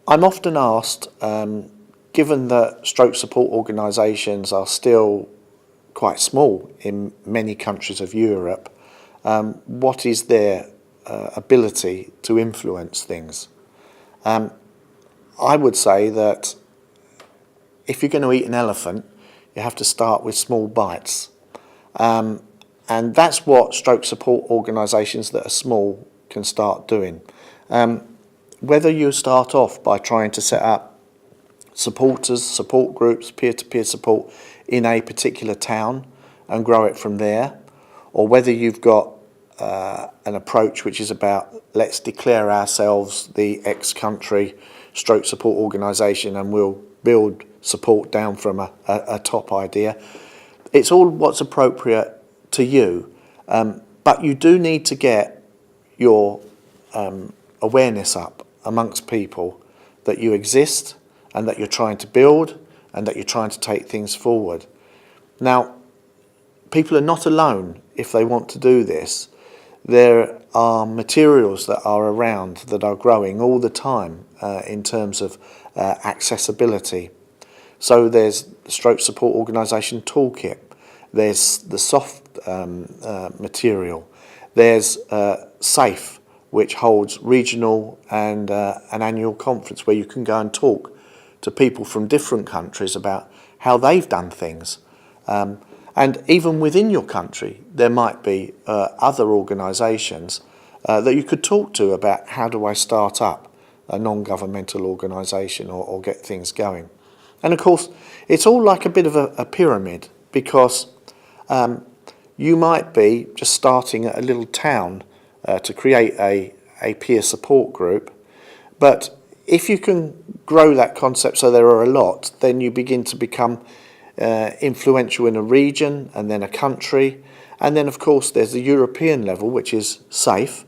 I'm often asked, given that stroke support organisations are still quite small in many countries of Europe, what is their ability to influence things? I would say that if you're going to eat an elephant, you have to start with small bites. And that's what stroke support organisations that are small can start doing. Whether you start off by trying to set up supporters, support groups, peer-to-peer support in a particular town and grow it from there, or whether you've got an approach which is about let's declare ourselves the X-country stroke support organisation and we'll build support down from a top idea. It's all what's appropriate to you, but you do need to get your awareness up amongst people that you exist and that you're trying to build and that you're trying to take things forward. Now, people are not alone if they want to do this. There are materials that are around that are growing all the time in terms of accessibility. So there's the Stroke Support Organisation Toolkit, there's the SSOFT material, there's SAFE, which holds regional and an annual conference where you can go and talk to people from different countries about how they've done things. And even within your country, there might be other organisations that you could talk to about how do I start up a non-governmental organisation or get things going. And of course, it's all like a bit of a pyramid, because you might be just starting at a little town to create a peer support group, but if you can grow that concept so there are a lot, then you begin to become influential in a region and then a country, and then of course there's the European level, which is SAFE,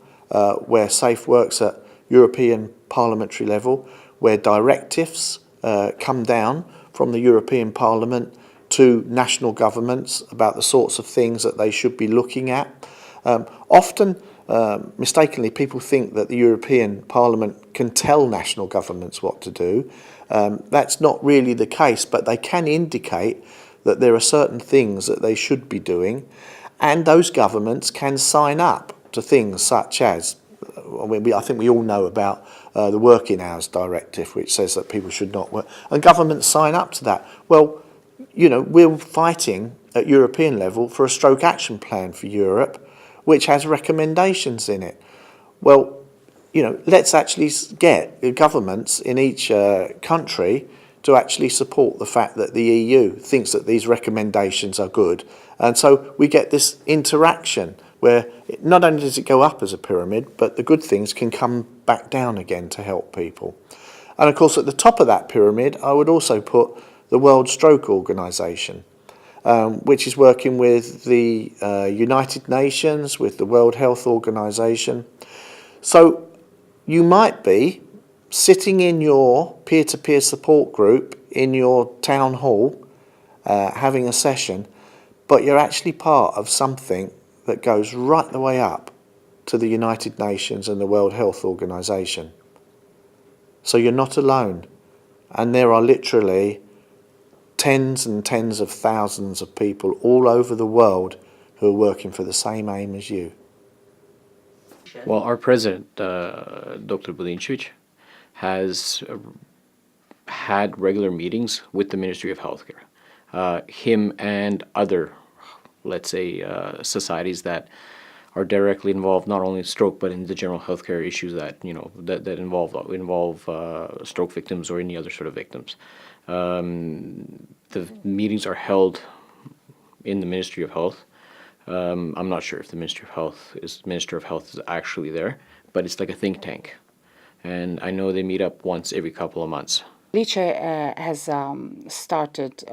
where SAFE works at European parliamentary level, where directives come down from the European Parliament to national governments about the sorts of things that they should be looking at. Often, mistakenly, people think that the European Parliament can tell national governments what to do. That's not really the case, but they can indicate that there are certain things that they should be doing, and those governments can sign up to things such as, I think we all know about the Working Hours Directive, which says that people should not work, and governments sign up to that. Well, you know, we're fighting at European level for a stroke action plan for Europe, which has recommendations in it. Well, you know, let's actually get governments in each country to actually support the fact that the EU thinks that these recommendations are good. And so we get this interaction where not only does it go up as a pyramid, but the good things can come back down again to help people. And of course, at the top of that pyramid, I would also put the World Stroke Organisation, which is working with the United Nations, with the World Health Organisation. So you might be sitting in your peer-to-peer support group in your town hall, having a session, but you're actually part of something that goes right the way up to the United Nations and the World Health Organisation. So you're not alone, and there are literally tens and tens of thousands of people all over the world who are working for the same aim as you. Well, our president, Dr. Bulincevic, has had regular meetings with the Ministry of Healthcare. Him and other, let's say, societies that are directly involved not only in stroke but in the general healthcare issues that that involve stroke victims or any other sort of victims. The meetings are held in the Ministry of Health. I'm not sure if the Minister of Health is actually there, but it's like a think tank, and I know they meet up once every couple of months. Hrvoje has started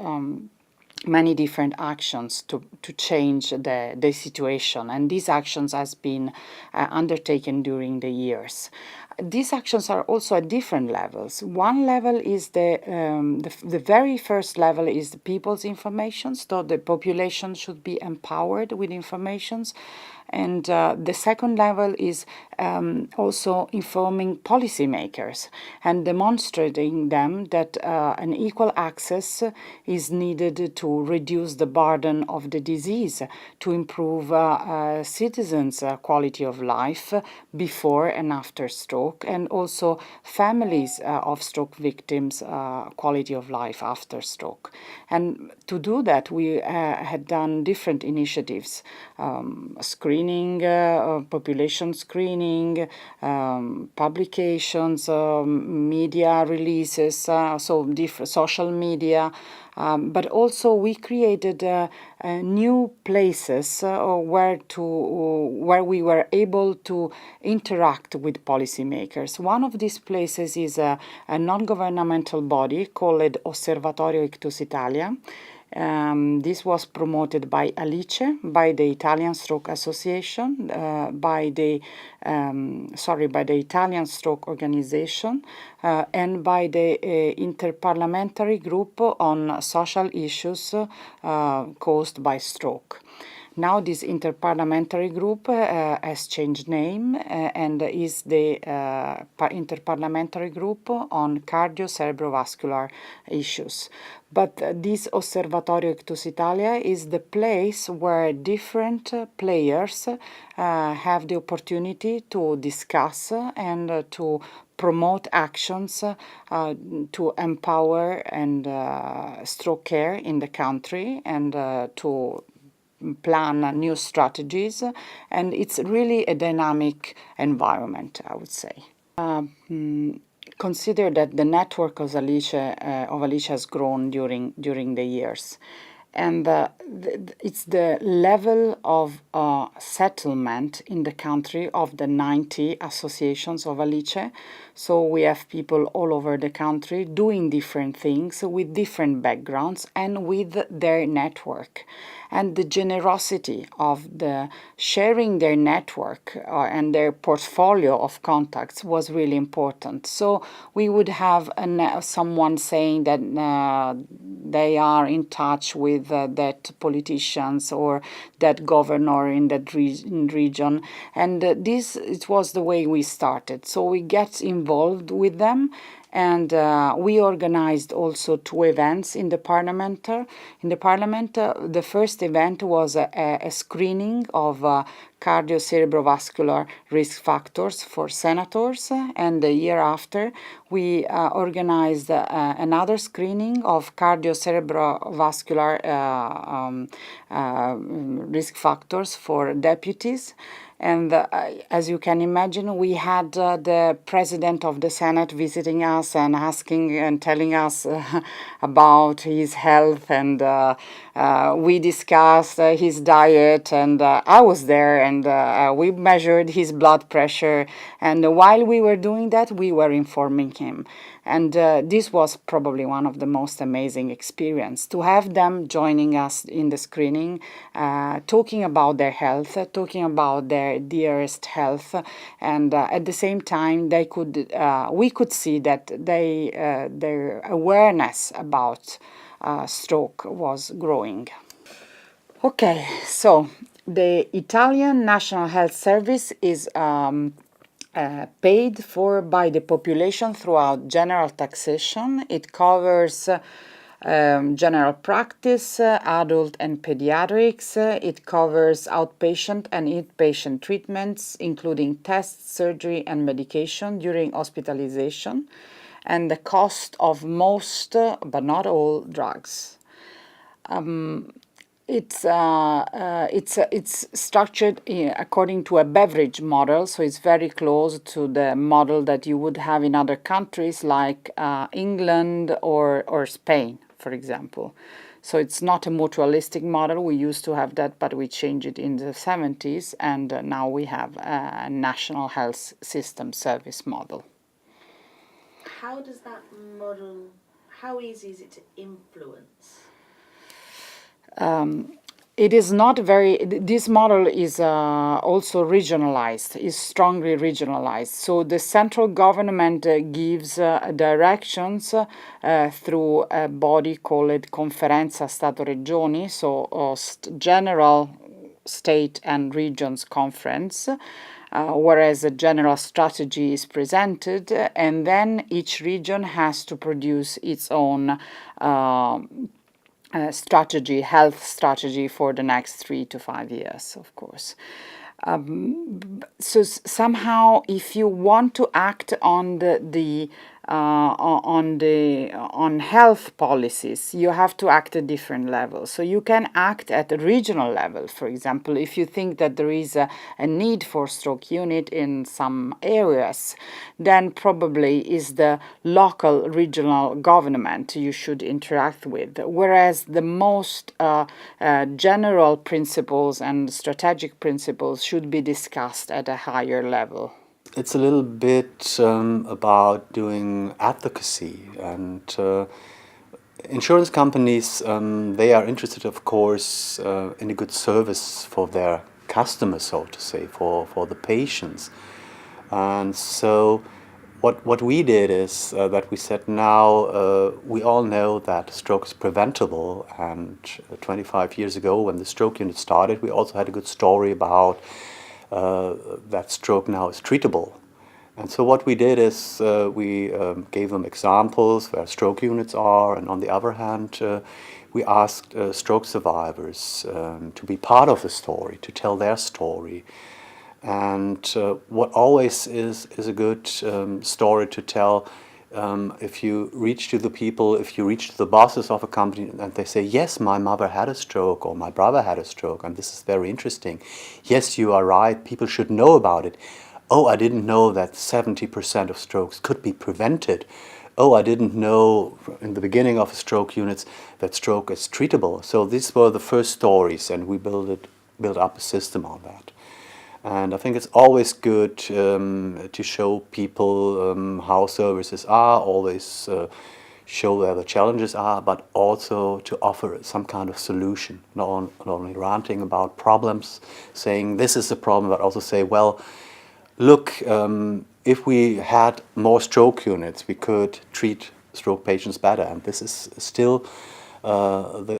many different actions to change the situation, and these actions has been undertaken during the years. these actions are also at different levels. One level is the very first level is the people's information, so the population should be empowered with informations. And the second level is also informing policymakers and demonstrating them that an equal access is needed to reduce the burden of the disease, to improve citizens' quality of life before and after stroke, and also families of stroke victims' quality of life after stroke. And to do that, we had done different initiatives, screening, population screening, publications, media releases, so different social media, but also we created new places where we were able to interact with policymakers. One of these places is a non-governmental body called Osservatorio Ictus Italia. This was promoted by Alice, by the Italian Stroke Association, by the Italian Stroke Organization, and by the Interparliamentary Group on Social Issues caused by stroke. Now this interparliamentary group has changed name and is the Interparliamentary Group on Cardio-Cerebrovascular Issues. But this Osservatorio Ictus Italia is the place where different players have the opportunity to discuss and to promote actions to empower and stroke care in the country and to plan new strategies, and it's really a dynamic environment, I would say. Consider that the network of Alice has grown during the years, and it's the level of settlement in the country of the 90 associations of Alice. So we have people all over the country doing different things with different backgrounds and with their network. And the generosity of the sharing their network and their portfolio of contacts was really important. So we would have someone saying that they are in touch with that politicians or that governor in that region. And it was the way we started. So we get involved with them. And we organized also 2 events in the parliament. The first event was a screening of cardio-cerebrovascular risk factors for senators, and the year after we organized another screening of cardio-cerebrovascular risk factors for deputies. And as you can imagine, we had the president of the Senate visiting us and asking and telling us about his health, and we discussed his diet, and I was there, and we measured his blood pressure, and while we were doing that, we were informing him. And this was probably one of the most amazing experiences, to have them joining us in the screening, talking about their health, talking about their dearest health, and at the same time we could see that their awareness about stroke was growing. Okay, so the Italian National Health Service is paid for by the population throughout general taxation. It covers general practice, adult and pediatrics. It covers outpatient and inpatient treatments, including tests, surgery, and medication during hospitalization, and the cost of most, but not all, drugs. It's structured according to a beverage model, so it's very close to the model that you would have in other countries like England or Spain, for example. So it's not a mutualistic model. We used to have that, but we changed it in the 70s, and now we have a national health system service model. How does that model, how easy is it to influence? It is not very, this model is also regionalized, is strongly regionalized. So the central government gives directions through a body called Conferenza Stato-Regioni, so General State and Regions Conference, whereas a general strategy is presented, and then each region has to produce its own strategy, health strategy for the next 3 to 5 years, of course. So somehow, if you want to act on on health policies, you have to act at different levels. So you can act at a regional level, for example, if you think that there is a need for stroke unit in some areas, then probably is the local regional government you should interact with. Whereas the most general principles and strategic principles should be discussed at a higher level. It's a little bit about doing advocacy, and insurance companies, they are interested, of course, in a good service for their customers, so to say, for the patients. And so what we did is that we said now we all know that stroke is preventable, and 25 years ago when the stroke unit started, we also had a good story about that stroke now is treatable. And so what we did is we gave them examples where stroke units are, and on the other hand we asked stroke survivors to be part of the story, to tell their story. And what always is a good story to tell, if you reach to the people, if you reach to the bosses of a company and they say, yes, my mother had a stroke or my brother had a stroke, and this is very interesting. Yes, you are right, people should know about it. Oh, I didn't know that 70% of strokes could be prevented. Oh, I didn't know in the beginning of stroke units that stroke is treatable. So these were the first stories, and we built up a system on that. And I think it's always good to show people how services are, always show where the challenges are, but also to offer some kind of solution, not only ranting about problems, saying this is the problem, but also say, well, look, if we had more stroke units, we could treat stroke patients better. And this is still the